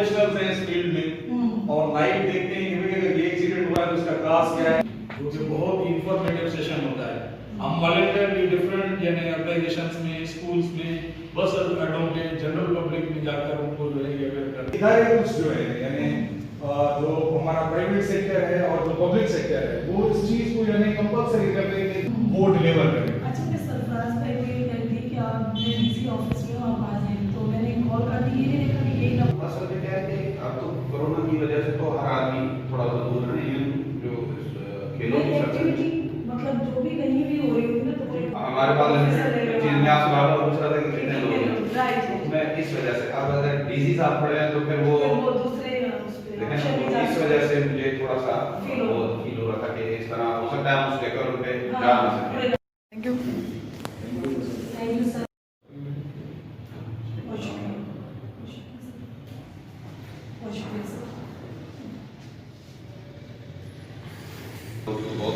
Professionals हैं इस field में और नाइट देखते हैं कि भाई अगर ये एक्सीडेंट हुआ है तो उसका काज क्या है, जो कि बहुत इंफॉर्मेटिव सेशन होता है। हम वॉलंटियरली डिफरेंट यानी ऑर्गेनाइजेशंस में, स्कूल्स में, बस अड्डों पे, जनरल पब्लिक में जाकर उनको जो है ये अवेयर करते हैं। इधर कुछ जो है यानी जो हमारा प्राइवेट सेक्टर है और जो पब्लिक सेक्टर है वो इस चीज को यानी कंपलसरी कर रहे हैं कि वो डिलीवर करें। अच्छा, मैं सरफराज भाई को ये कहती कि आप मेरे डीसी ऑफिस में आप आ जाइए, तो मैंने कॉल कर दी, ये देखा कि यही नंबर। असल में क्या है कि अब तो कोरोना की वजह से तो हर आदमी थोड़ा सा दूर रहे हैं, जो खेलों की एक्टिविटी मतलब जो भी कहीं भी हो रही होगी ना, तो हमारे पास चीज में आप सवाल पूछ रहा था कि कितने लोग हैं, राइट, मैं इस वजह से अब अगर डीसी साहब पड़े हैं तो फिर वो दूसरे लेकिन इस वजह से मुझे थोड़ा सा फील हो रहा था कि इस तरह हो सकता है हम उस लेकर उन पे जा नहीं सके। Thank you sir. तो बहुत